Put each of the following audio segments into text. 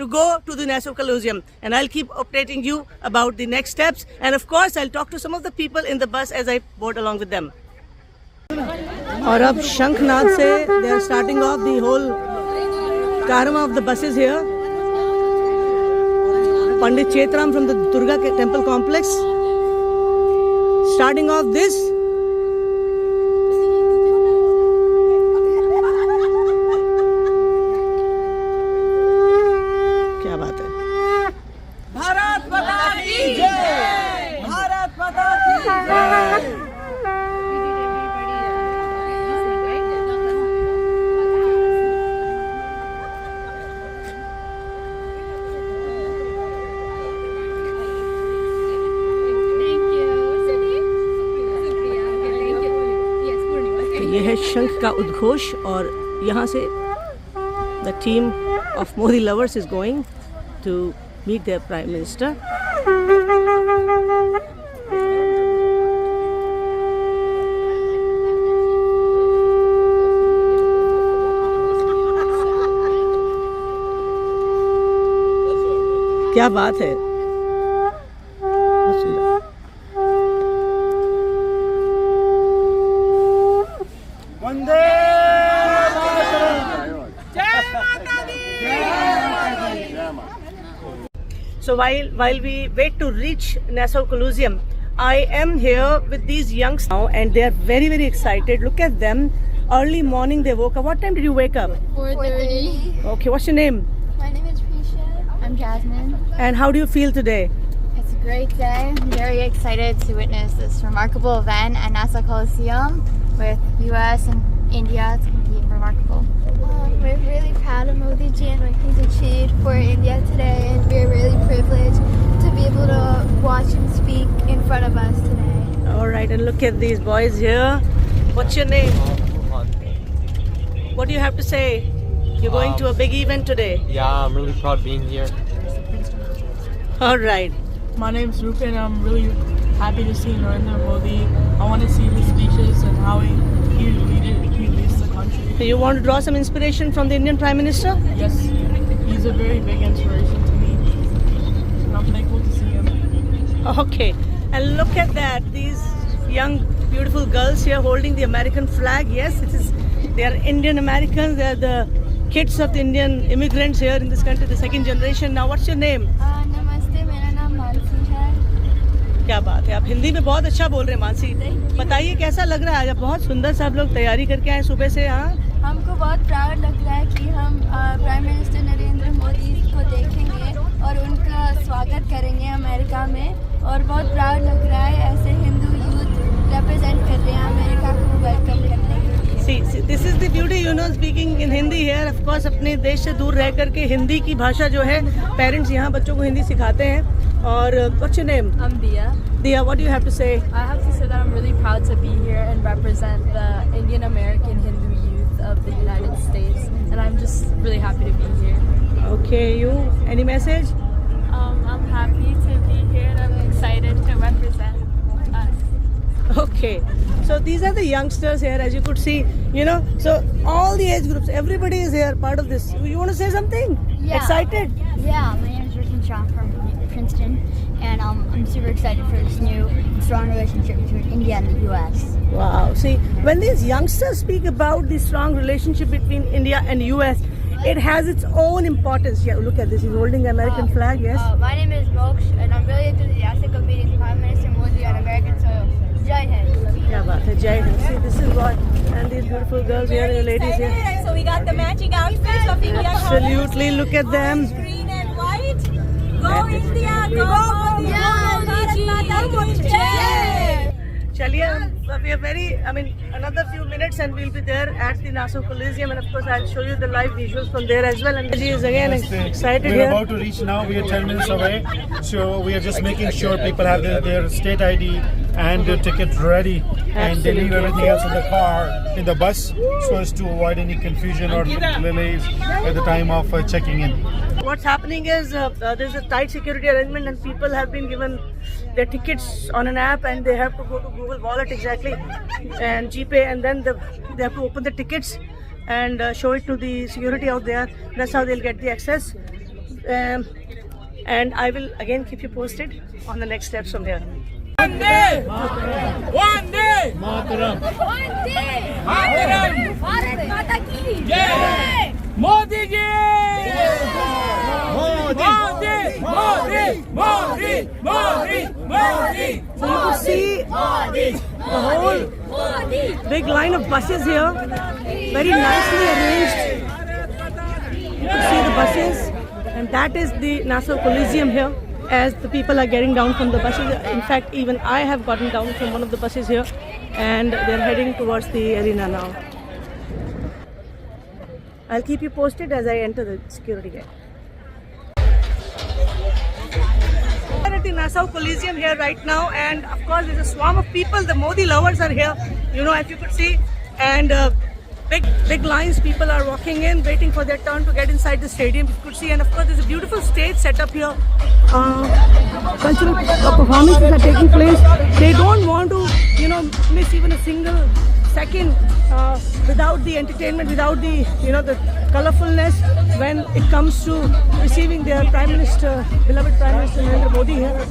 to go to the Nassau Colosseum. And I'll keep updating you about the next steps. And of course, I'll talk to some of the people in the bus as I board along with them. और अब शंखनाद से they are starting off the whole karma of the buses here. Pandit Chetram from the Durga Temple Complex starting off this. क्या बात है? भारत माता की जय! भारत माता की जय! ये है शंख का उद्घोष और यहाँ से the team of Modi lovers is going to meet their Prime Minister. क्या बात है? बहुत सुंदर। वंदे So while we wait to reach Nassau Colosseum, I am here with these youngsters now and they are very excited. Look at them. Early morning they woke up. What time did you wake up? 4:30. Okay, what's your name? My name is Prisha. I'm Jasmine. And how do you feel today? It's a great day. I'm very excited to witness this remarkable event at Nassau Coliseum with US and India. It's going to be remarkable. We're really proud of Modi ji and what he's achieved for India today, and we're really privileged to be able to watch him speak in front of us today. All right, and look at these boys here. What's your name? What do you have to say? You're going to a big event today. Yeah, I'm really proud being here. All right. My name's Rupin. I'm really happy to see Narendra Modi. I want to see his speeches and how he leads the country. So you want to draw some inspiration from the Indian Prime Minister? Yes, he's a very big inspiration to me. And I'm thankful to see him. Okay. And look at that. These young, beautiful girls here holding the American flag. Yes, they are Indian Americans. They are the kids of the Indian immigrants here in this country, the second generation. Now, what's your name? नमस्ते, मेरा नाम मानसी है. क्या बात है, आप हिंदी में बहुत अच्छा बोल रहे हैं मानसी. बताइए कैसा लग रहा है आज? बहुत सुंदर से आप लोग तैयारी करके आए सुबह से. हाँ, हमको बहुत प्राउड लग रहा है कि हम प्राइम मिनिस्टर नरेंद्र मोदी को देखेंगे और उनका स्वागत करेंगे अमेरिका में, और बहुत प्राउड लग रहा है. ऐसे हिंदू यूथ रिप्रेजेंट कर रहे हैं अमेरिका को वेलकम करने के लिए. See, this is the beauty, speaking in Hindi here. Of course, अपने देश से दूर रह करके हिंदी की भाषा जो है, पेरेंट्स यहाँ बच्चों को हिंदी सिखाते हैं. और what's your name? I'm Dia. Dia, what do you have to say? I have to say that I'm really proud to be here and represent the Indian American Hindu youth of the United States, and I'm just really happy to be here. Okay, you? Any message? I'm happy to be here and I'm excited to represent us. Okay, so these are the youngsters here, as you could see, so all the age groups, everybody is here, part of this. You want to say something? Yeah. Excited? Yeah, my name is Roshan Shah from Princeton, and I'm super excited for this new strong relationship between India and the US. Wow, see, when these youngsters speak about the strong relationship between India and US, it has its own importance. Yeah, look at this, he's holding the American flag, yes? My name is Moksh, and I'm really enthusiastic of meeting Prime Minister Modi on American soil. Jai Hind. क्या बात है, जय Hind. See, this is what, and these beautiful girls here, the ladies here. So we got the matching outfits of India. Absolutely, look at them. Green and white. Go India, go Modi. Bharat Mata ki Jai. Chaliye, we are another few minutes and we'll be there at the Nassau Coliseum, and of course I'll show you the live visuals from there as well. And she is again excited We're here. about to reach now. We are 10 minutes away. So we are just making sure people have their state ID and their ticket ready. And they leave everything else in the car, in the bus, so as to avoid any confusion or delays at the time of checking in. What's happening is there's a tight security arrangement and people have been given their tickets on an app and they have to go to Google Wallet exactly and GPay, and then they have to open the tickets and show it to the security out there. That's how they'll get the access. and I will again keep you posted on the next steps from here. Vande Mataram. Bharat माता की जय Modi ji Modi So you could see the whole big line of buses here, very nicely arranged. You could see the buses, and that is the Nassau Coliseum here. As the people are getting down from the buses, in fact, even I have gotten down from one of the buses here, and they're heading towards the arena now. I'll keep you posted as I enter the security gate. We're at the Nassau Coliseum here right now, and of course there's a swarm of people. The Modi lovers are here, you know, as you could see, and big lines. People are walking in, waiting for their turn to get inside the stadium. You could see, and of course there's a beautiful stage set up here. Cultural performances are taking place. They don't want to, you know, miss even a single second without the entertainment, without the, you know, the colorfulness when it comes to receiving their Prime Minister, beloved Prime Minister Narendra Modi here.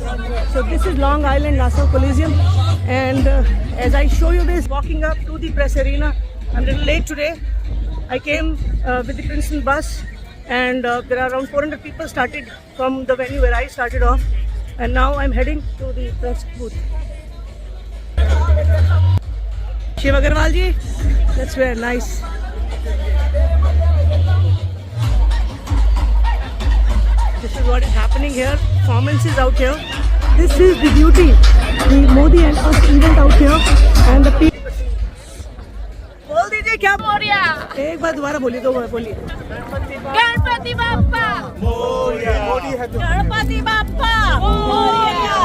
So this is Long Island Nassau Coliseum, and as I show you this, walking up to the press arena, I'm a little late today. I came with the Princeton bus, and there are around 400 people started from the venue where I started off, and now I'm heading to the press booth. Shiv Agarwal ji, that's very nice. This is what is happening here. Performances out here. This is the beauty. The Modi and us event out here, and the people. बोल दीजिए क्या मोरिया एक बार दोबारा बोलिए दो बार बोलिए गणपति बाप्पा मोरिया गणपति बाप्पा मोरिया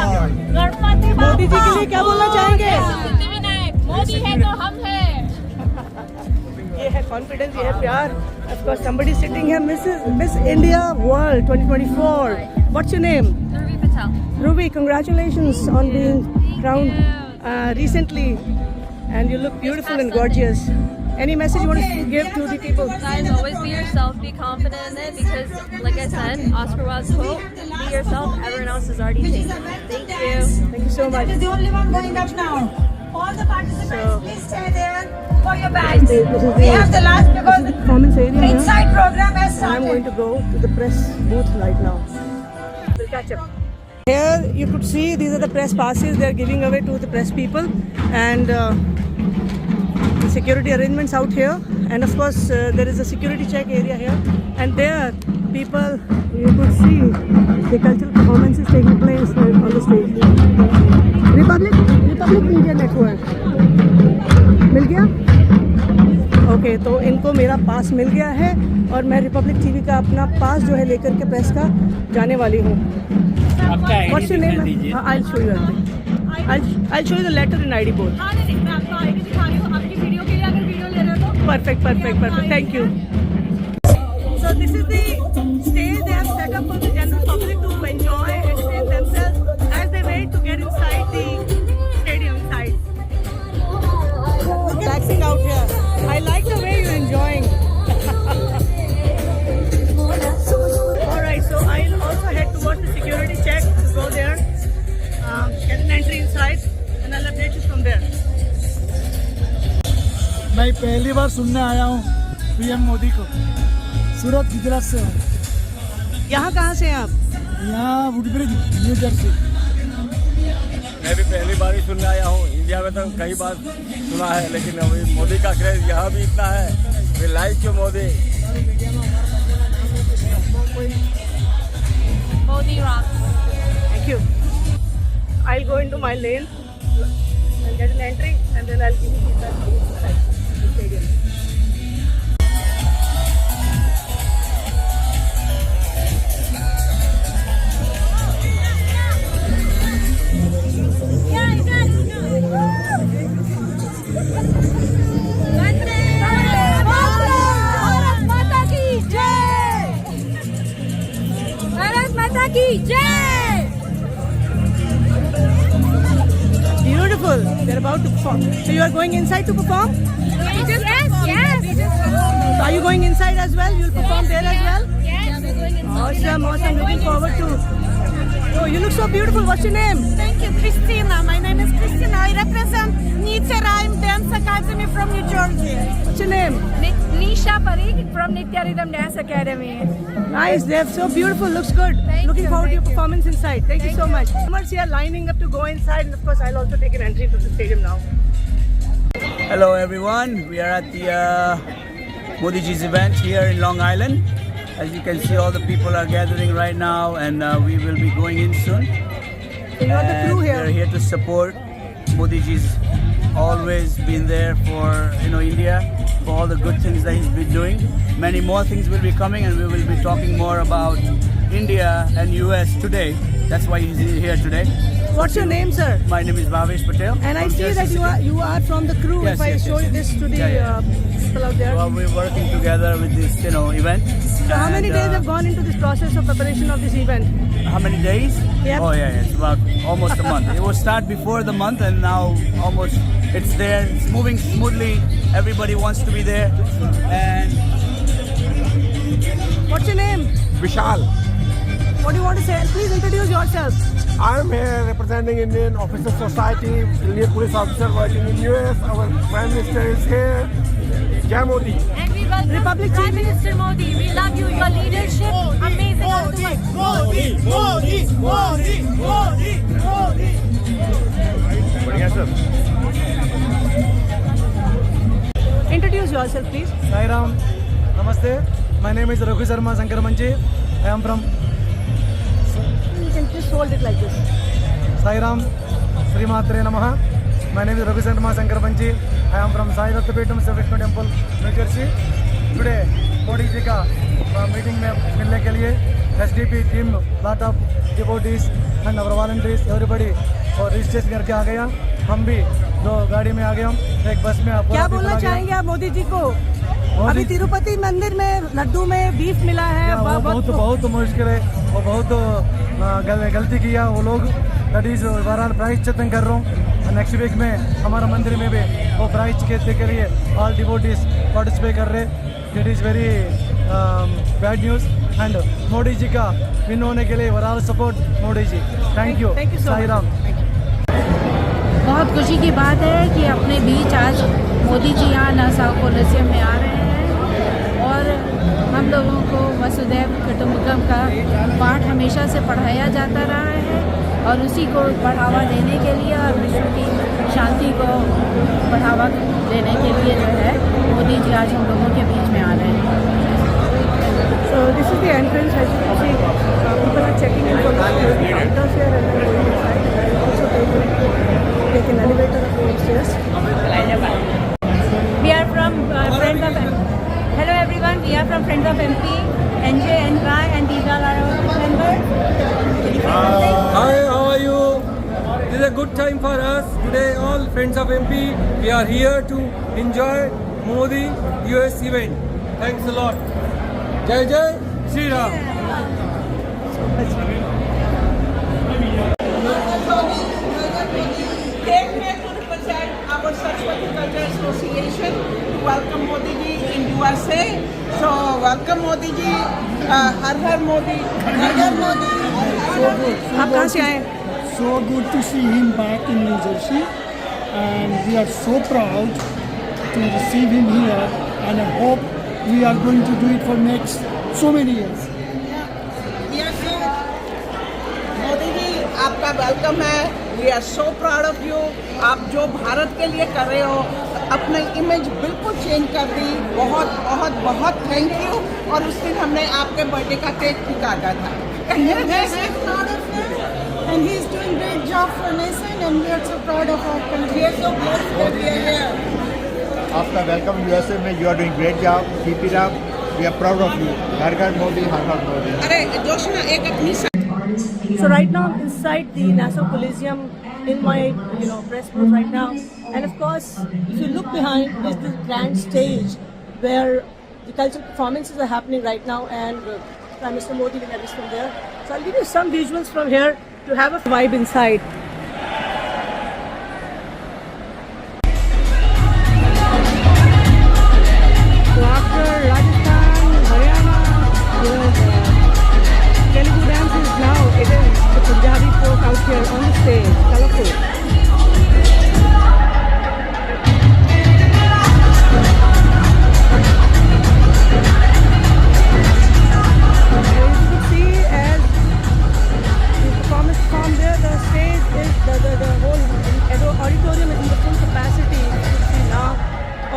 गणपति बाप्पा मोदी जी के लिए क्या बोलना चाहेंगे सिद्धिविनायक मोदी है तो हम हैं ये है कॉन्फिडेंस ये है प्यार of course somebody sitting here Miss India World 2024 what's your name Ruby Patel. Ruby congratulations on being crowned recently and you look beautiful and gorgeous. Any message you want to give to the people? Guys, always be yourself, be confident in it because, like I said, Oscar Wilde's quote, be yourself, everyone else is already taken. Thank you. Thank you so much. This is the only one going up now. All the participants, please stay there for your bags. We have the last because the performance area inside program has started. I'm going to go to the press booth right now. We'll catch up. Here you could see these are the press passes they are giving away to the press people, and the security arrangements out here, and of course there is a security check area here, and there people you could see the cultural performances taking place on the stage. Republic Media Network मिल गया? Okay तो इनको मेरा पास मिल गया है और मैं Republic TV का अपना पास जो है लेकर के प्रेस का जाने वाली हूँ. What's your name? I'll show you everything. I'll show you the letter and ID both. Perfect. Thank you. So this is the stage they have set up for the general public to enjoy and entertain themselves as they wait to get inside the stadium side. Relaxing out here. I like the way you're enjoying. Alright, so I'll also head towards the security check to go there, get an entry inside, and I'll update you from there. मैं पहली बार सुनने आया हूँ PM Modi को. सूरत गुजरात से हूँ. यहाँ कहाँ से हैं आप? यहाँ वुडब्रिज न्यू जर्सी. मैं भी पहली बार ही सुनने आया हूँ. इंडिया में तो कई बार सुना है लेकिन अभी मोदी का क्रेज यहाँ भी इतना है. We like you Modi. Modi rocks. Thank you. I'll go into my lane and get an entry, and then I'll give you feedback inside the stadium. Beautiful. They're about to perform. So you are going inside to perform? Yes. So are you going inside as well? You'll perform there as well? Yes. doing in Saudi Awesome, Arabia. awesome. Looking forward to. Oh, you look so beautiful. What's your name? Thank you, Christina. My name is Christina. I represent Nitya Rhyme Dance Academy from New Jersey. What's your name? Nisha Parikh from Nitya Rhythm Dance Academy. Nice. They're so beautiful. Looks good. Looking forward to your performance inside. Thank you so much. Customers here lining up to go inside, and of course, I'll also take an entry to the stadium now. Hello everyone, we are at the Modi Ji's event here in Long Island. As you can see, all the people are gathering right now, and we will be going in soon. So you are the crew here. We're here to support Modi Ji's. Always been there for India, for all the good things that he's been doing. Many more things will be coming, and we will be talking more about India and US today. That's why he's here today. What's your name, sir? My name is Bhavesh Patel. And I from see Jersey that City. you are from the crew. Yes, if I yes, show yes, you this yes. to the Yeah. people out there. Well, we're working together with this, event. So how many days have gone into this process of preparation of this event? How many days? Yep. Oh yeah, it's about almost a month. It will start before the month, and now almost it's there. It's moving smoothly. Everybody wants to be there. And What's your name? Vishal. What do you want to say? Please introduce yourself. I am here representing Indian Officer Society, Indian police officer working in US. Our Prime Minister is here. Jai Modi. And we welcome Republic Prime TV. Minister Modi. We love you. Your leadership, amazing. Introduce yourself, please. Sai Ram, Namaste. My name is Raghu Sharma Shankar Manchi. I am from You can just hold it like this. Sai Ram, Sri Matre Namaha. My name is Raghu Sharma Shankar Manchi. I am from Sai Rathapeetham Sri Vishnu Temple, New Jersey. Today, Modi ji का meeting में मिलने के लिए SDP team, lot of devotees and our volunteers, everybody और registration करके आ गया. हम भी दो गाड़ी में आ गए हम, एक बस में आप क्या बोलना चाहेंगे आप मोदी जी को? अभी तिरुपति मंदिर में लड्डू में बीफ मिला है. वो बहुत मुश्किल है. वो बहुत गलती किया वो लोग. दैट इज प्राइज चितन कर रहा हूँ. नेक्स्ट वीक में हमारा मंदिर में भी वो प्राइज के लिए ऑल डिवोटीज पार्टिसिपेट कर रहे. It is very bad news. And Modi ji का विन होने के लिए overall support Modi ji. Thank you. Sai Ram. बहुत खुशी की बात है कि अपने बीच आज मोदी जी यहाँ नासा कोलोसियम में आ रहे हैं और हम लोगों को वसुधैव कुटुंबकम का पाठ हमेशा से पढ़ाया जाता रहा है और उसी को बढ़ावा देने के लिए और विश्व की शांति को बढ़ावा देने के लिए जो है मोदी जी आज हम लोगों के बीच में आ रहे हैं. So this is the entrance. As you can see, people are checking in for the counters here and then going inside. And also take an elevator up upstairs. We are from Friends of Hello everyone, we are from Friends of MP, NJ, NY, and these are our members. Hi, how are you? This is a good time for us. Today all Friends of MP, we are here to enjoy Modi US event. Thanks a lot. Jai Jai Shri Ram. Came here to represent our Saraswati Culture Association to welcome Modi ji in USA. So welcome Modi ji. Har Har Modi. Har Har Modi. आप कहाँ से आए? So good to see him back in New Jersey, and we are so proud to receive him here, and I hope we are going to do it for next so many years. Yes, sir. Modi ji आपका welcome है. We are so proud of you. आप जो भारत के लिए कर रहे हो, अपनी इमेज बिल्कुल चेंज कर दी. बहुत बहुत बहुत थैंक यू. और उस दिन हमने आपके बर्थडे का केक भी काटा था. And he's doing great job for nation, and we are so proud of our country. We are so blessed that we are here. After welcome USA में, you are doing great job. Keep it up. We are proud of you. Har Har Modi, Har Har Modi. अरे जोशना एक अपनी So right now inside the Nassau Coliseum, in my press booth right now, and of course if you look behind is the grand stage where the cultural performances are happening right now, and Prime Minister Modi will address from there. So I'll give you some visuals from here to have a vibe inside. So after Rajasthan, Haryana,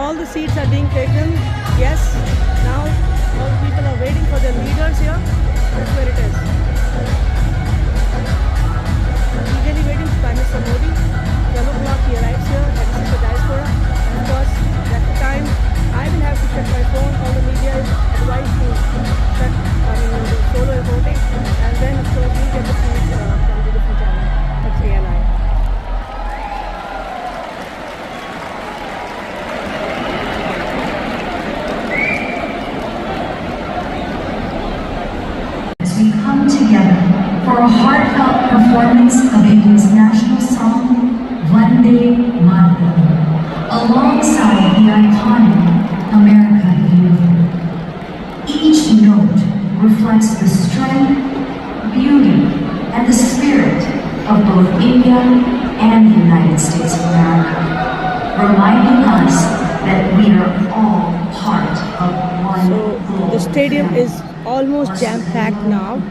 all the seats are being taken. Yes, now all the people are waiting for their leaders here. That's where it is. Eagerly waiting for Prime Minister Modi. 12 o'clock he arrives here at the diaspora. Of course, at the time I will have to check my phone. All the media is advised to check the solo reporting, and then of course we'll get the feeds from the different channels. That's ANI. We come together for a heartfelt performance of India's national song, Vande Mataram, alongside the iconic America Beautiful. Each note reflects the strength, beauty, and the spirit of both India and the United States of America, reminding us that we are all part of one global The stadium family. is almost jam-packed now,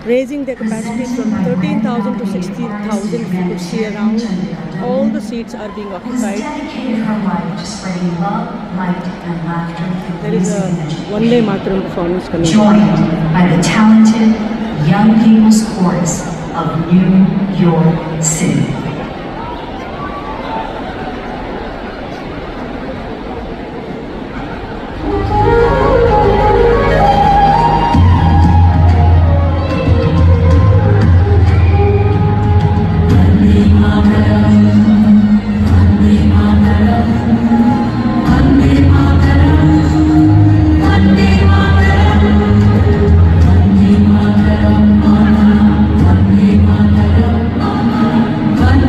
raising the capacity from 13,000 to 16,000. If you could see around, all the seats are being occupied. There is a Vande Mataram performance coming. Joined by the talented young people's chorus of New York City. Vande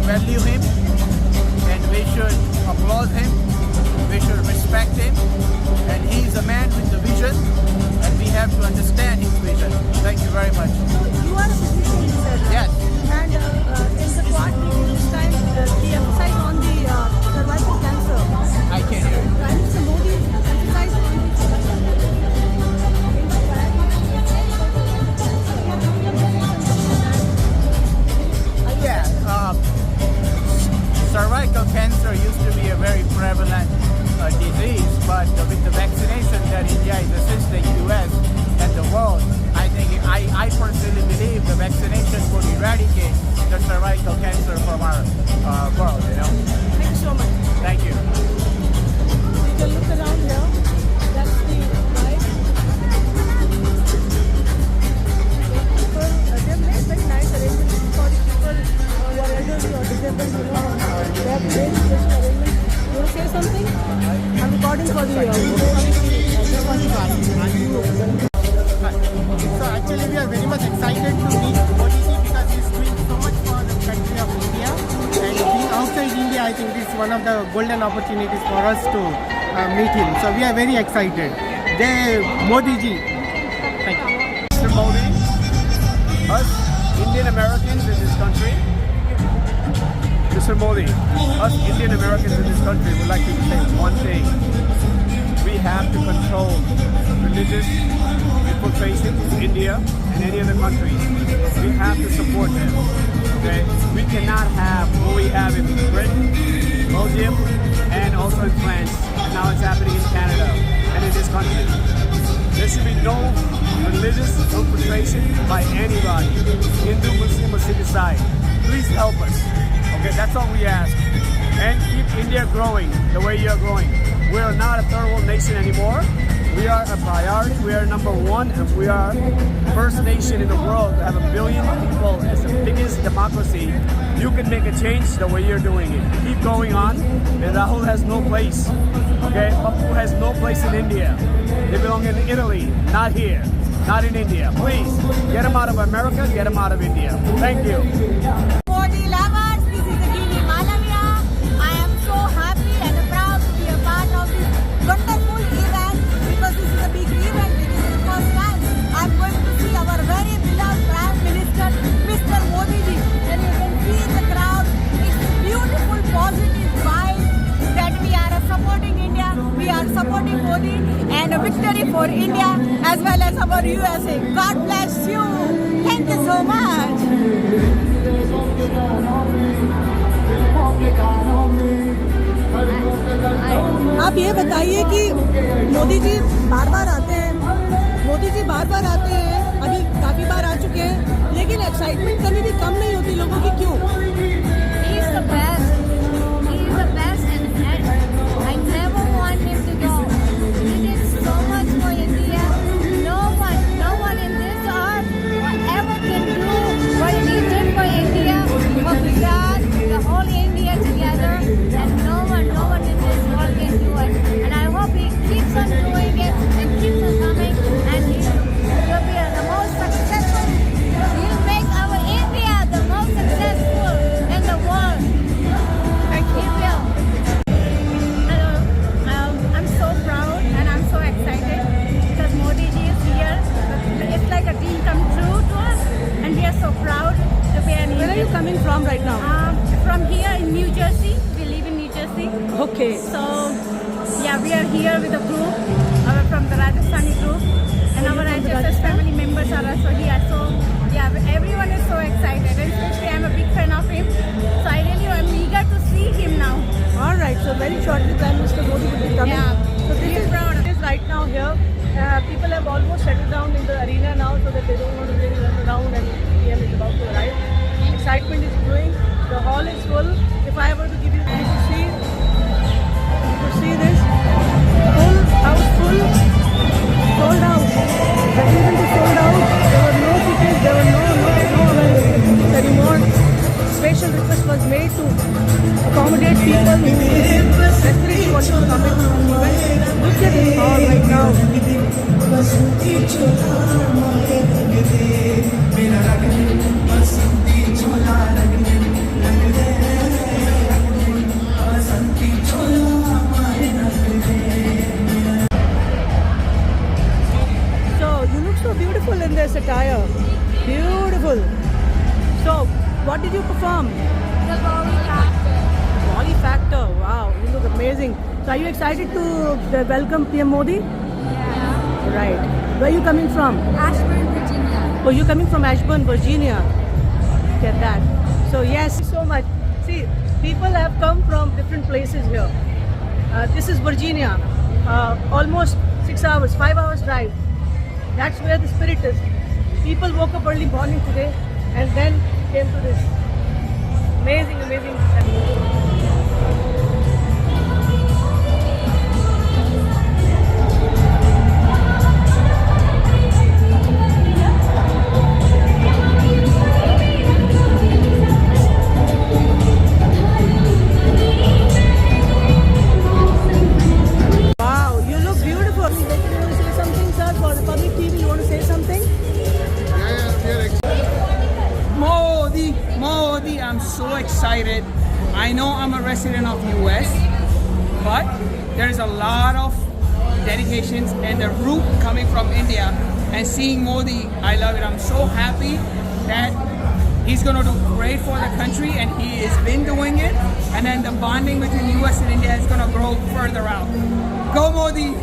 value him and we should applaud him, we should respect him, and he is a man with a vision and we have to understand his vision. Thank you very much. You are a physician, you said. Yes. And in the quad meeting this time, he emphasized on the cervical cancer. I can't hear you. Prime Minister Modi emphasized on cervical cancer used to be a very prevalent disease, but with the vaccination that India is assisting US and the world, I personally believe the vaccination would eradicate the cervical cancer from our world, you know. Thank you so much. Thank you. You can look around here. That's the vibe. They've made very nice arrangements for the people who are elderly or disabled, you know. They have made special arrangements. You want to say something? I'm recording for the So actually we are very much excited to meet Modi ji because he is doing so much for the country of India, and being outside India, I think this is one of the golden opportunities for us to meet him. So we are very excited. Jai Modi ji. Thank you. Mr. Modi, us Indian Americans in this country, Mr. Modi, us Indian Americans in this country would like to say one thing. We have to control religious infiltration in India and any other country. We have to support them. Okay? We cannot have what we have in Britain, Belgium, and also in France. And now it's happening in Canada and in this country. There should be no religious infiltration by anybody, Hindu, Muslim, or Sikh side. Please help us. Okay, that's all we ask. And keep India growing the way you're growing. We are not a third world nation anymore. We are a priority. We are number one, and we are the first nation in the world to have 1 billion people. It's the biggest democracy. You can make a change the way you're doing it. Keep going on. And Rahul has no place. Okay, Bapu has no place in India. They belong in Italy, not here, not in India. Please get them out of America. Get them out of India. Thank you. Modi lovers, this is Aditi Malavia. I am so happy and proud to be a part of this wonderful event because this is a big event. This is the first time I'm going to see our very beloved Prime Minister, Mr. Modi ji. And you can see the crowd. It's beautiful, positive vibe that we are supporting India. We are supporting Modi and a victory for India as well as our USA. God bless you. Thank you so much. आप ये बताइए कि मोदी जी बार बार आते हैं, अभी काफी बार आ चुके हैं, लेकिन एक्साइटमेंट कभी भी कम नहीं होती लोगों की, क्यों? He is the best. He is the best, and I never want him to go. He did so much for India. No one in this earth ever can do what he did for India, for Gujarat, the whole India together, and no one in this world can do it. And I hope he keeps on doing it and keeps on coming, and he will be the most successful. He'll make our India the most successful in the world. He will. Hello, I'm so proud and I'm so excited because Modi ji is here. It's like a dream come true to us, and we are so proud to be an Indian. Where are you coming from right now? From here in New Jersey. We live in New Jersey. Okay. So, yeah, we are here with a group from the Rajasthani group, and our ancestors' family members are also here. So, yeah, everyone is so excited, and especially I'm a big fan of him. So I really am eager to see him now. All right. So very shortly, Prime Minister Modi will be coming. Yeah. So this is proud. It is right now here. People have almost settled down in the arena now, so that they don't want to really run around and PM is about to arrive. Excitement is growing. The hall is full. If I were to give you to see this, full house full, sold out. The event is sold out. There were no tickets. There were no anymore. Special request was made to accommodate people who desperately want to come into this event. Look at this hall right now. in their attire. Beautiful. So, what did you perform? The Bali Factor. Bali Factor. Wow, you look amazing. So, are you excited to welcome PM Modi? Yeah. Right. Where are you coming from? Ashburn, Virginia. Oh, you're coming from Ashburn, Virginia. Get that. So, yes, so much. See, people have come from different places here. This is Virginia. Almost 6 hours, 5 hours drive. That's where the spirit is. People woke up early morning today and then came to this amazing, amazing ceremony. Modi, I'm so excited. I know I'm a resident of US, but there's a lot of dedications and the root coming from India. And seeing Modi, I love it. I'm so happy that he's gonna do great for the country, and he has been doing it. And then the bonding between US and India is gonna grow further out. Go Modi!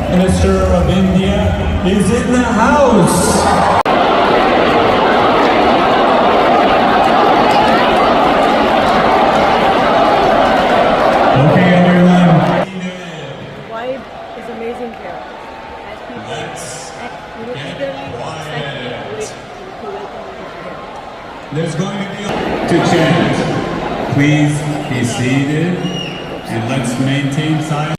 Minister of India is in the house. Okay, everyone. Vibe is amazing here. As people eagerly wait to welcome you here. There's going to be to chant. Please be seated and let's maintain silence.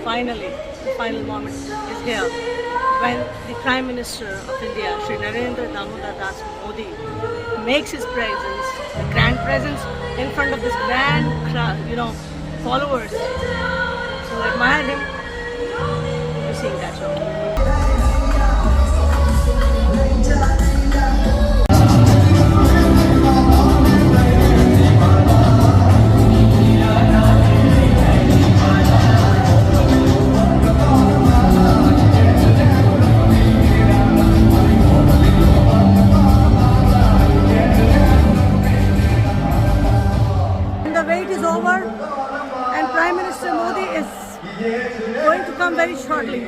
Finally, the final moment is here when the Prime Minister of India, Shri Narendra Damodar Das Modi, makes his presence, the grand presence in front of this grand crowd, followers who admire him. You're seeing that show. Going to come very shortly,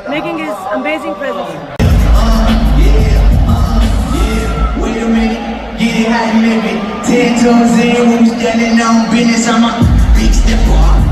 making his amazing presence. Wait a minute, get it how you live it. 10 toes in when we standing on business. I'm a big step off.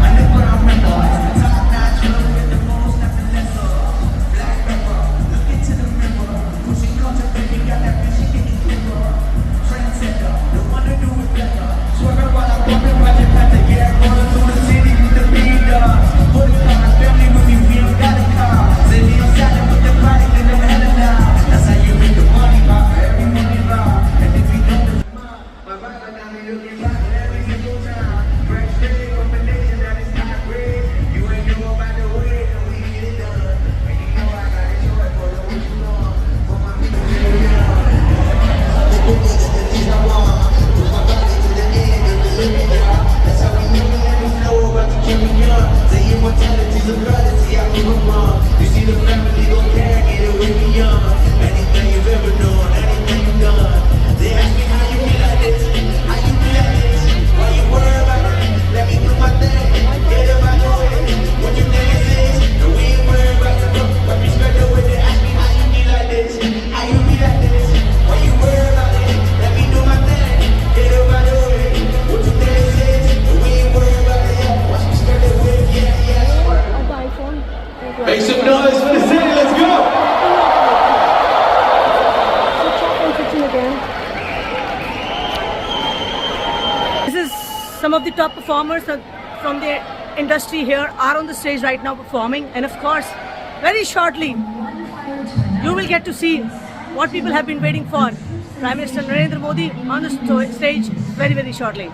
some of the top performers from the industry here are on the stage right now performing, and of course, very shortly, you will get to see what people have been waiting for. Prime Minister Narendra Modi on the stage very, very shortly.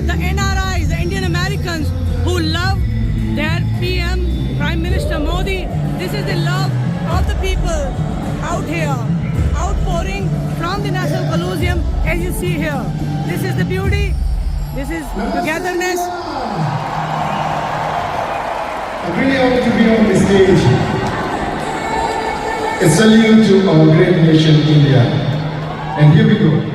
The NRIs, the Indian Americans who love their PM, Prime Minister Modi. This is the love of the people out here, outpouring from the National Colosseum as you see here. This is the beauty, this is togetherness. I'm really honored to be on this stage. A salute to our great nation, India. And here we go.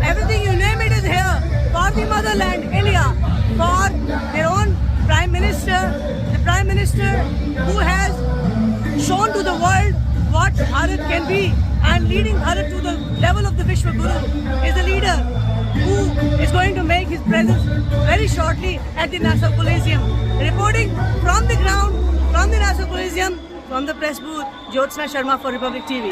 Everything you name it is here for the motherland, India, for their own Prime Minister, the Prime Minister who has shown to the world what Bharat can be, and leading Bharat to the level of the Vishwa Guru is a leader who is going to make his presence very shortly at the National Colosseum. Reporting from the ground, from the National Colosseum, from the press booth, Jyotsna Sharma for Republic TV.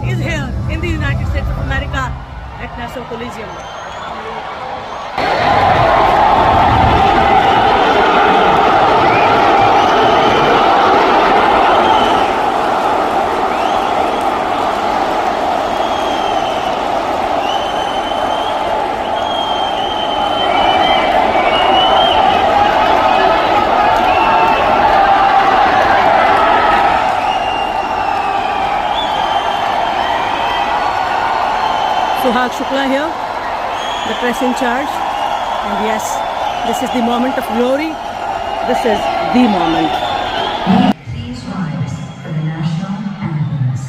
Is here in the United States of America at National Colosseum. Suhag Shukla here, the press in charge, and yes, this is the moment of glory, this is the moment. Please rise for the national anthems.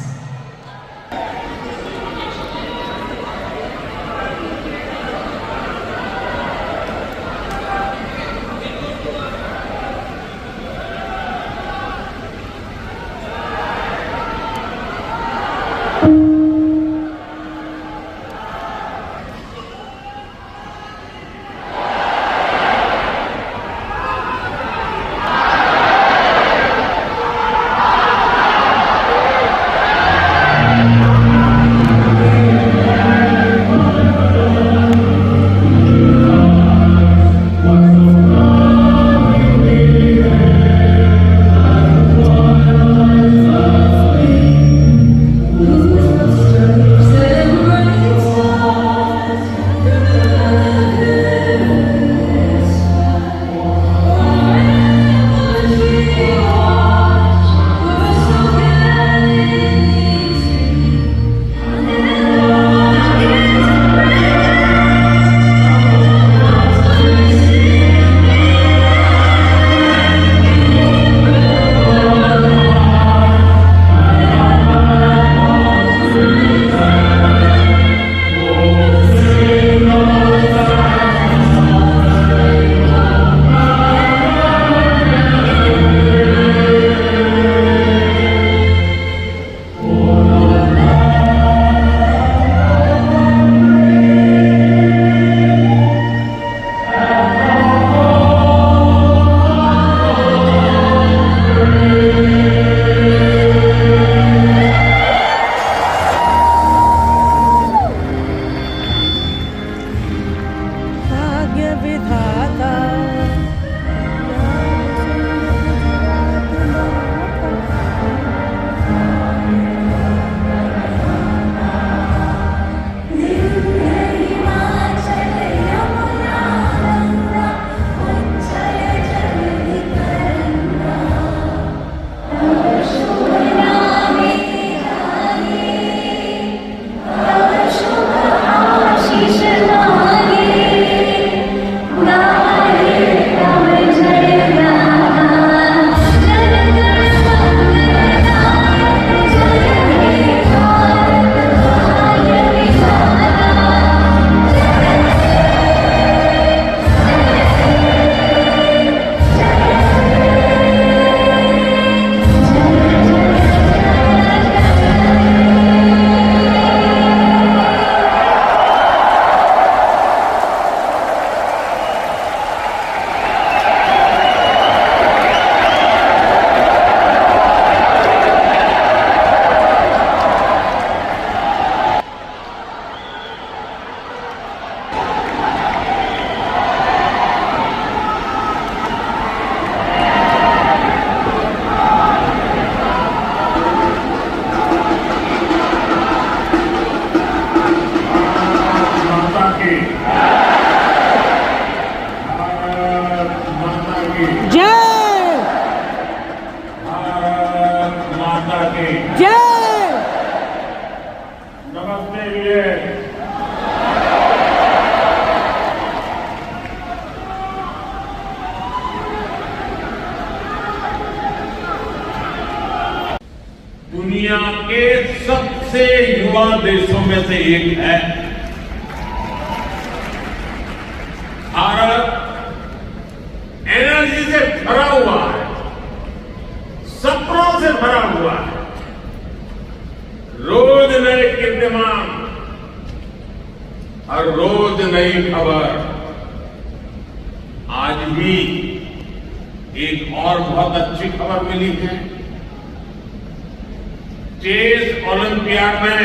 दुनिया के सबसे युवा देशों में से एक है Bharat. Energy से भरा हुआ है, सपनों से भरा हुआ है, रोज नए कीर्तिमान, हर रोज नई खबर। आज भी एक और बहुत अच्छी खबर मिली है। चेस ओलंपियाड में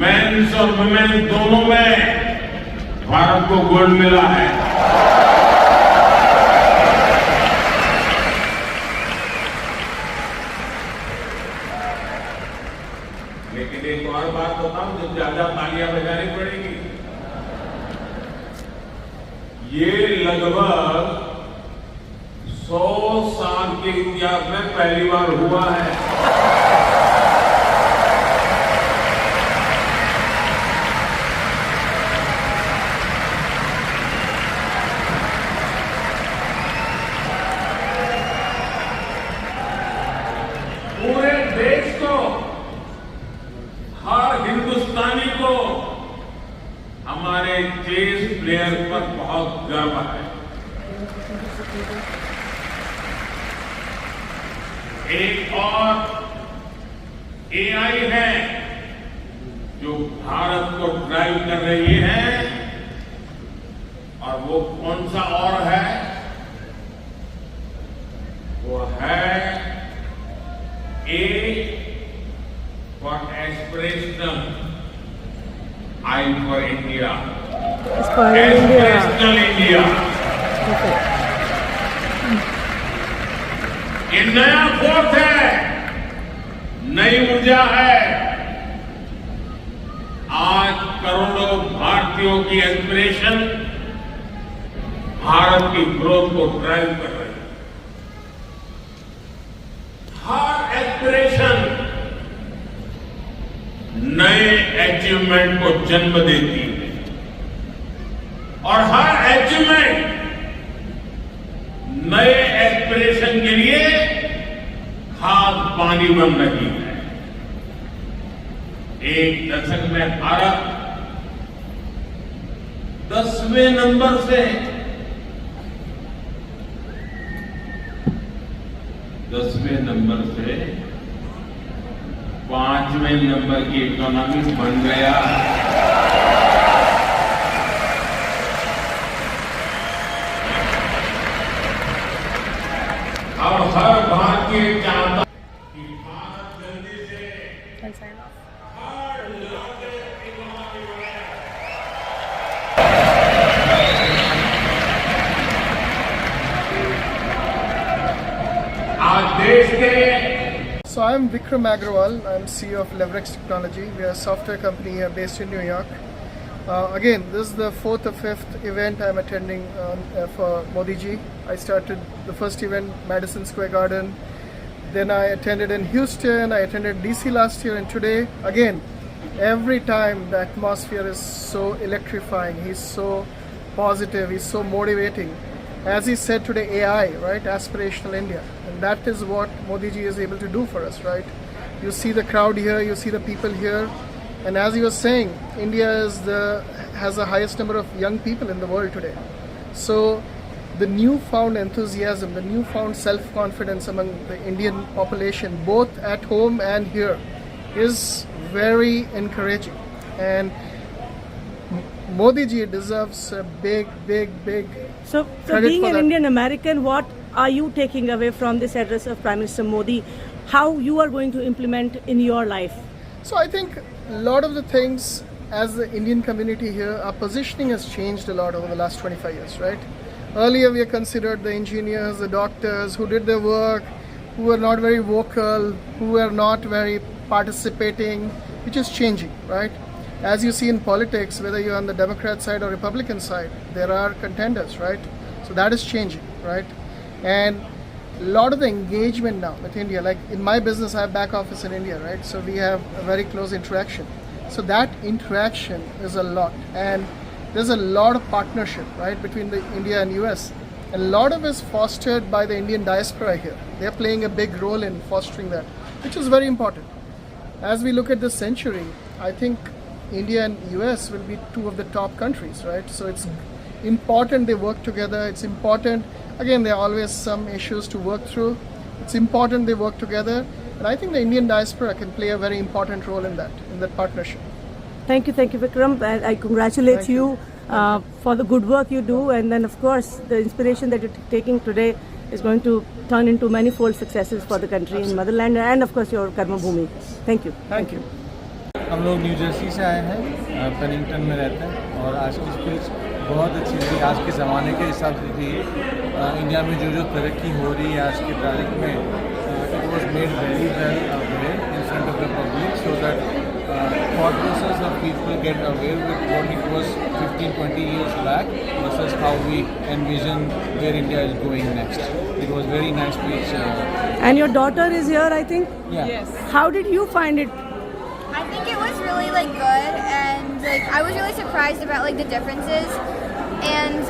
मेंस और वुमेन दोनों में भारत को गोल्ड मिला है। लेकिन एक और बात बताऊं जो ज्यादा तालियां बजानी पड़ेगी। ये लगभग 100 साल के इतिहास में पहली बार हुआ है। पूरे देश को, हर हिंदुस्तानी को हमारे चेस प्लेयर पर बहुत गर्व है। एआई है जो भारत को ड्राइव कर रही है, और वो कौन सा और है? वो है A for aspirational, I for India. Aspirational India. ये नया फोर्स है, नई ऊर्जा है। आज करोड़ों भारतीयों की एस्पिरेशन भारत की ग्रोथ को ड्राइव कर रही है। हर एस्पिरेशन नए अचीवमेंट को जन्म देती है, और हर अचीवमेंट नए एस्पिरेशन के लिए खाद पानी बन रही है। एक दशक में भारत 10वें नंबर से 5वें नंबर की इकोनॉमी बन गया। अब हर भारतीय चाहता कि भारत जल्दी से आज देश के So I'm Vikram Agrawal. I'm CEO of Levrex Technology. We are a software company here based in New York. Again, this is the 4th or 5th event I'm attending for Modi ji. I started the first event, Madison Square Garden. Then I attended in Houston. I attended DC last year, and today, again, every time the atmosphere is so electrifying. He's so positive. He's so motivating. As he said today, AI, right? Aspirational India. And that is what Modi ji is able to do for us, right? You see the crowd here, you see the people here. And as he was saying, India has the highest number of young people in the world today. So the newfound enthusiasm, the newfound self-confidence among the Indian population, both at home and here, is very encouraging. And Modi ji deserves a big So being an Indian American, what are you taking away from this address of Prime Minister Modi? How you are going to implement in your life? So I think a lot of the things as the Indian community here, our positioning has changed a lot over the last 25 years, right? Earlier we are considered the engineers, the doctors who did their work, who were not very vocal, who were not very participating, which is changing, right? As you see in politics, whether you're on the Democrat side or Republican side, there are contenders, right? So that is changing, right? And a lot of the engagement now with India, like in my business, I have back office in India, right? So we have a very close interaction. So that interaction is a lot. And there's a lot of partnership, right, between the India and US. And a lot of it is fostered by the Indian diaspora here. They're playing a big role in fostering that, which is very important. As we look at this century, I think India and US will be two of the top countries, right? So it's important they work together. It's important, again, there are always some issues to work through. It's important they work together. And I think the Indian diaspora can play a very important role in that partnership. Thank you, Vikram. And I congratulate you for the good work you do. And then, of course, the inspiration that you're taking today is going to turn into manifold successes for the country in motherland and, of course, your Karma Bhumi. Thank you. Thank you. हम लोग new Jersey से आए हैं, Pennington में रहते हैं, और आज की स्पीच बहुत अच्छी थी। आज के ज़माने के हिसाब से थी। इंडिया में जो तरक्की हो रही है आज की तारीख में, it was made very well aware in front of the public, so that thought process of people get aware with what it was 15-20 years back versus how we envision where India is going next. It was very nice speech. And your daughter is here, I think? Yeah. Yes. How did you find it? I think it was really good, and I was really surprised about the differences, and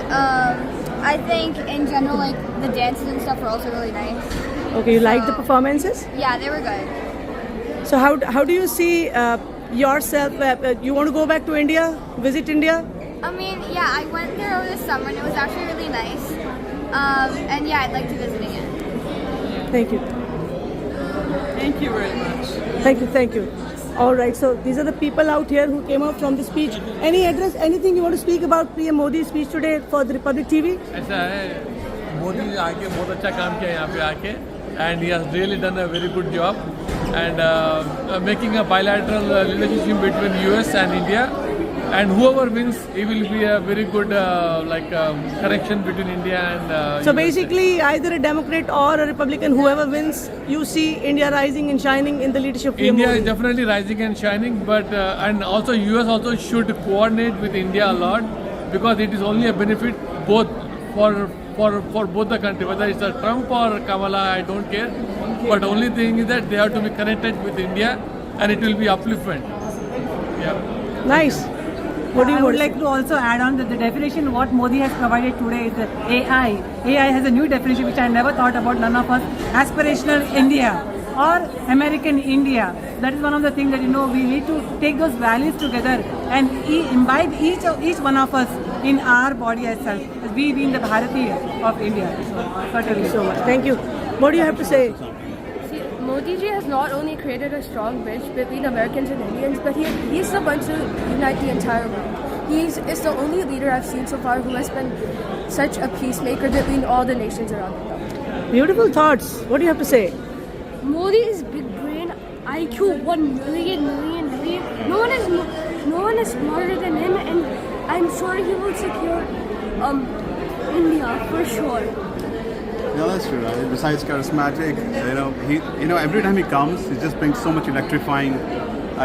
I think in general the dances and stuff were also really nice. Okay, you liked the performances? Yeah, they were good. So how do you see yourself? You want to go back to India, visit India? I mean, yeah, I went there over the summer and it was actually really nice. And yeah, I'd like to visit again. Thank you. Thank you very much. Thank you. All right, so these are the people out here who came out from the speech. Any address, anything you want to speak about PM Modi's speech today for the Republic TV? ऐसा है, मोदी जी आके बहुत अच्छा काम किया यहाँ पे आके, and he has really done a very good job, and making a bilateral relationship between US and India, and whoever wins, he will be a very good connection between India and. So basically, either a Democrat or a Republican, whoever wins, you see India rising and shining in the leadership of PM India Modi. is definitely rising and shining, but and also US also should coordinate with India a lot, because it is only a benefit both for both the country, whether it's a Trump or Kamala, I don't care. But only thing is that they have to be connected with India, and it will be upliftment. Yeah. Nice. What do you I would like to also add on that the definition what Modi has provided today is that AI. AI has a new definition which I never thought about, none of us. Aspirational India or American India. That is one of the things that we need to take those values together and imbibe each one of us in our body as self. As we being the Bharatiya of India. Certainly. So much. Thank you. What do you have to say? Modi ji has not only created a strong bridge between Americans and Indians, but he's the one to unite the entire world. He is the only leader I've seen so far who has been such a peacemaker between all the nations around the world. Beautiful thoughts. What do you have to say? Modi is big brain, IQ 1 million. No one is smarter than him, and I'm sure he will secure India for sure. Yeah, that's true. Right? Besides charismatic, every time he comes, he just brings so much electrifying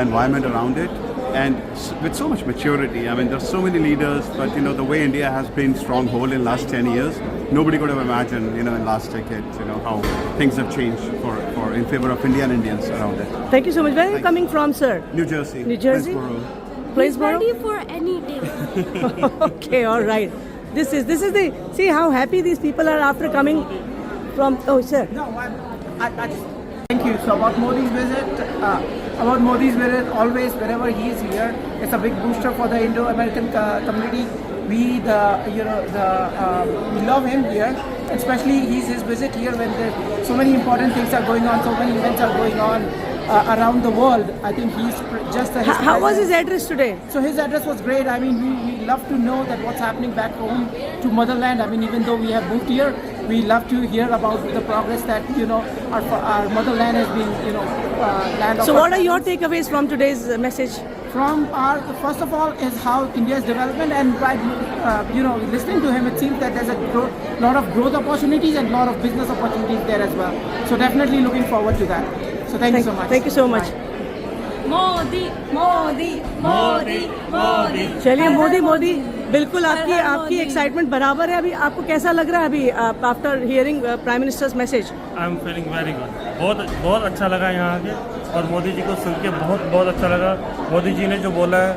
environment around it, and with so much maturity. I mean, there's so many leaders, but the way India has been stronghold in last 10 years, nobody could have imagined, in last decade, how things have changed for in favor of India and Indians around it. Thank you so much. Where are you coming from, sir? New Jersey. New Jersey. Plainsboro. Ready for any day. Okay, all right. This is the see how happy these people are after coming from. Oh, sir. No, I just thank you. So about Modi's visit, always wherever he is here, it's a big booster for the Indo-American community. We love him here, especially his visit here when so many important things are going on, so many events are going on around the world. I think he's just How was his address today? So his address was great. I mean, we love to know that what's happening back home to motherland. I mean, even though we have moved here, we love to hear about the progress that our motherland has been land of. So what are your takeaways from today's message? First of all is how India's development, and by listening to him, it seems that there's a lot of growth opportunities and a lot of business opportunities there as well. So definitely looking forward to that. So thank you so much. Thank you so much. Modi. चलिए मोदी बिल्कुल आपकी excitement बराबर है. अभी आपको कैसा लग रहा है अभी after hearing prime ministers message? I am feeling very good. बहुत अच्छा लगा यहाँ आके, और मोदी जी को सुन के बहुत अच्छा लगा. मोदी जी ने जो बोला है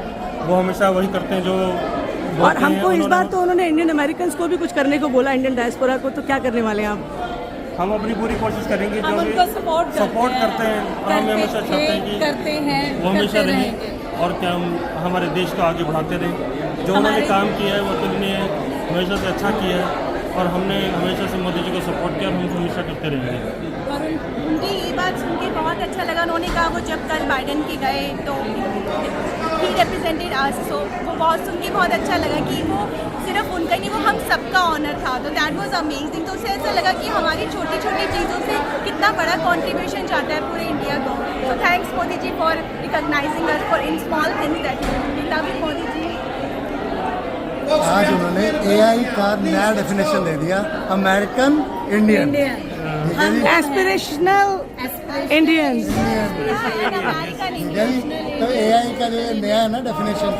वो हमेशा वही करते हैं जो और हमको इस बार तो उन्होंने इंडियन अमेरिकन को भी कुछ करने को बोला, इंडियन डायस्पोरा को. तो क्या करने वाले हैं आप? हम अपनी पूरी कोशिश करेंगे, जो भी सपोर्ट करते हैं और हम हमेशा चाहते हैं कि वो हमेशा रहें और क्या हम हमारे देश को आगे बढ़ाते रहें. जो उन्होंने काम किया है वो तो उन्होंने हमेशा से अच्छा किया है, और हमने हमेशा से मोदी जी को सपोर्ट किया और हम हमेशा करते रहेंगे. और उनकी ये बात सुन के बहुत अच्छा लगा. उन्होंने कहा वो जब कल बाइडेन के गए तो ही रिप्रेजेंटेड अस, सो वो बहुत सुन के बहुत अच्छा लगा कि वो सिर्फ उनका नहीं, वो हम सबका ऑनर था. तो दैट वाज अमेजिंग. तो उससे ऐसा लगा कि हमारी छोटी छोटी चीज़ों से कितना बड़ा कंट्रीब्यूशन जाता है पूरे इंडिया को. So thanks Modi ji for recognising us for in small things that we love you Modi ji. आज उन्होंने AI का नया डेफिनेशन दे दिया, अमेरिकन इंडियन, एस्पिरेशनल इंडियंस. तो AI का जो नया है ना डेफिनेशन,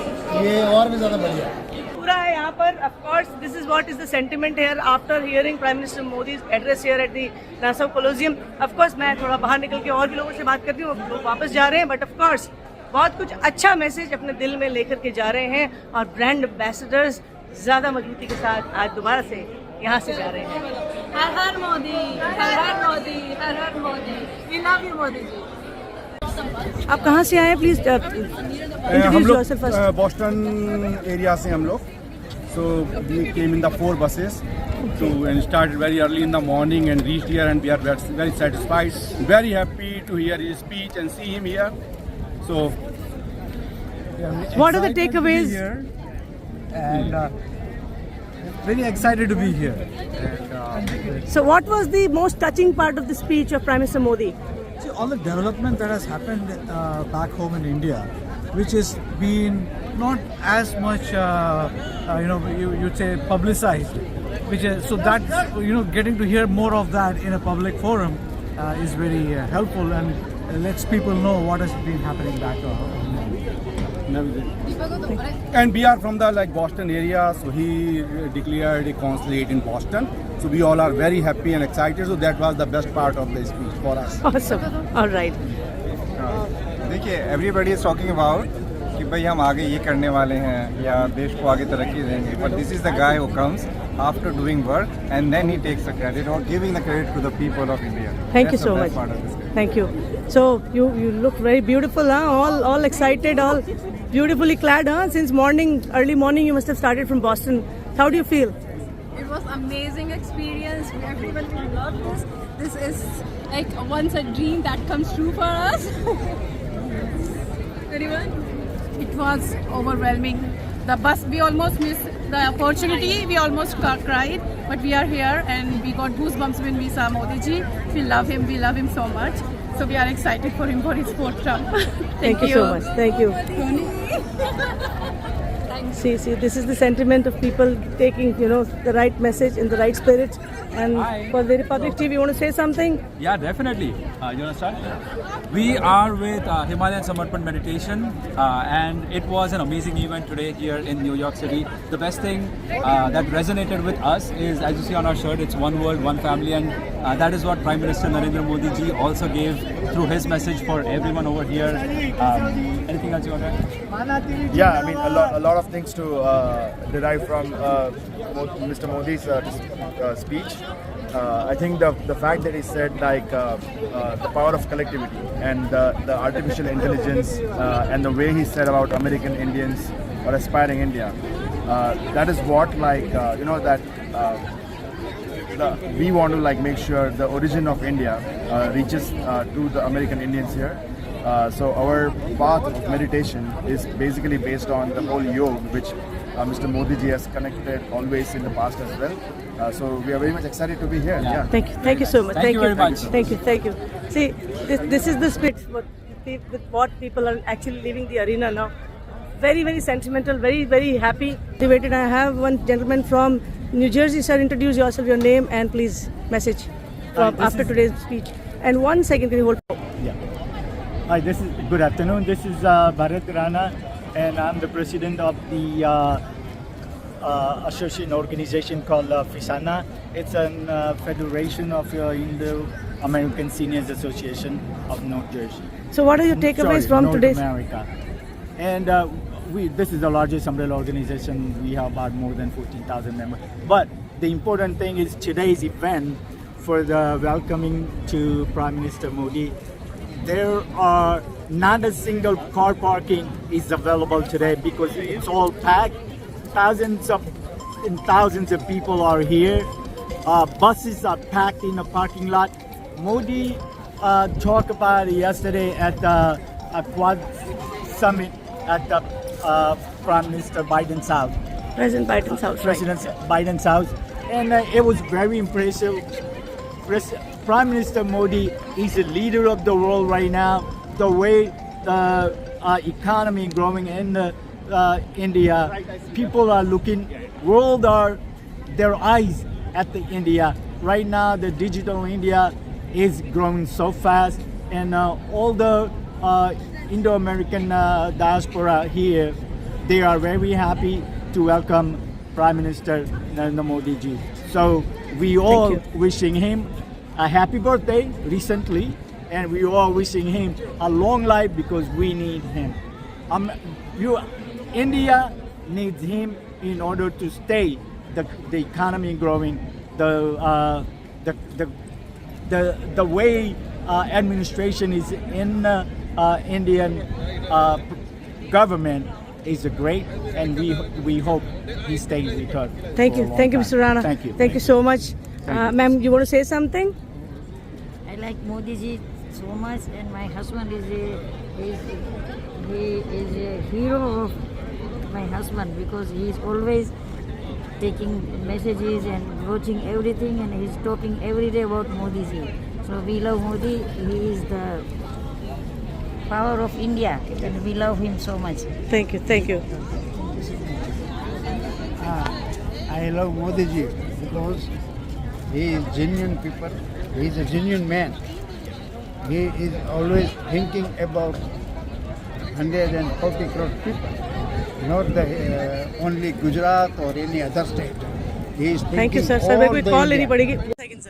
ये और भी ज़्यादा बढ़िया पूरा है यहाँ पर. Of course, this is what is the sentiment here after hearing Prime Minister Modi's address here at the Nassau Colosseum. Of course, मैं थोड़ा बाहर निकल के और भी लोगों से बात करती हूँ. लोग वापस जा रहे हैं, but of course बहुत कुछ अच्छा मैसेज अपने दिल में लेकर के जा रहे हैं, और ब्रांड एम्बेसडर्स ज़्यादा मजबूती के साथ आज दोबारा से यहाँ से जा रहे हैं. हर हर मोदी, हर हर मोदी, हर हर Modi. We love you Modi ji. आप कहाँ से आए प्लीज? हम लोग बॉस्टन एरिया से हम लोग. So we came in the 4 buses and started very early in the morning and reached here, and we are very satisfied, very happy to hear his speech and see him here. So what are the takeaways? And very excited to be here. So what was the most touching part of the speech of Prime Minister Modi? See, all the development that has happened back home in India, which has been not as much, you'd say publicized, which is, so that, getting to hear more of that in a public forum is very helpful and lets people know what has been happening back home. And we are from the Boston area, so he declared a consulate in Boston. So we all are very happy and excited. So that was the best part of the speech for us. Awesome. All right. देखिए, everybody is talking about कि भाई हम आगे ये करने वाले हैं या देश को आगे तरक्की देंगे. But this is the guy who comes after doing work and then he takes the credit or giving the credit to the people of India. Thank you so much. Thank you. So you look very beautiful, huh? All excited, all beautifully clad, huh? Since early morning, you must have started from Boston. How do you feel? It was amazing experience. Everyone will love this. This is like once a dream that comes true for us. Anyone? It was overwhelming. The bus, we almost missed the opportunity. We almost cried, but we are here and we got goosebumps when we saw Modi ji. We love him. We love him so much. So we are excited for him for his 4th term. Thank you so much. Thank you. See, this is the sentiment of people taking, the right message in the right spirit. And for the Republic TV, you want to say something? Yeah, definitely. You want to start? We are with Himalayan Samarpan Meditation, and it was an amazing event today here in New York City. The best thing that resonated with us is, as you see on our shirt, it's one world, one family, and that is what Prime Minister Narendra Modi ji also gave through his message for everyone over here. Anything else you want to add? Yeah, I mean, a lot of things to derive from Mr. Modi's speech. I think the fact that he said the power of collectivity and the artificial intelligence and the way he said about American Indians or aspiring India, that is what we want to make sure the origin of India reaches to the American Indians here. So our path of meditation is basically based on the whole yoga, which Mr. Modi ji has connected always in the past as well. So we are very much excited to be here. Yeah. Thank you so much. Thank you very much. Thank you. See, this is the spirit with what people are actually leaving the arena now. Very, very sentimental, very, very happy. Motivated. I have one gentleman from New Jersey. Sir, introduce yourself, your name, and please message after today's speech. And 1 second, can you hold? Yeah. Hi, good afternoon. This is Bharat Rana, and I'm the president of the association organization called FISANA. It's a federation of Indo-American Seniors Association of North Jersey. So what are your takeaways from North today's? America. And this is the largest umbrella organization. We have about more than 14,000 members. But the important thing is today's event for the welcoming to Prime Minister Modi. There are not a single car parking is available today because it's all packed. Thousands of people are here. Buses are packed in the parking lot. Modi talked about it yesterday at the Quad Summit at the Prime Minister Biden's house. President Biden's house. President Biden's house. And it was very impressive. Prime Minister Modi is a leader of the world right now. The way the economy growing in India, people are looking, world are their eyes at the India. Right now, the digital India is growing so fast, and all the Indo-American diaspora here, they are very happy to welcome Prime Minister Narendra Modi ji. So we all wishing him a happy birthday recently, and we all wishing him a long life because we need him. India needs him in order to stay the economy growing, the way administration is in Indian government is great, and we hope he stays with us. Thank you, Mr. Rana. Thank you so much. Ma'am, you want to say something? I like Modi ji so much, and my husband is a hero of my husband, because he is always taking messages and watching everything, and he's talking every day about Modi ji. So we love Modi. He is the power of India, and we love him so much. Thank you. I love Modi ji because he is genuine people. He is a genuine man. He is always thinking about 140 crore people, not the only Gujarat or any other state. He is thinking Thank you, sir. all Sir, मेरे को the call India. लेनी पड़ेगी. Second, sir.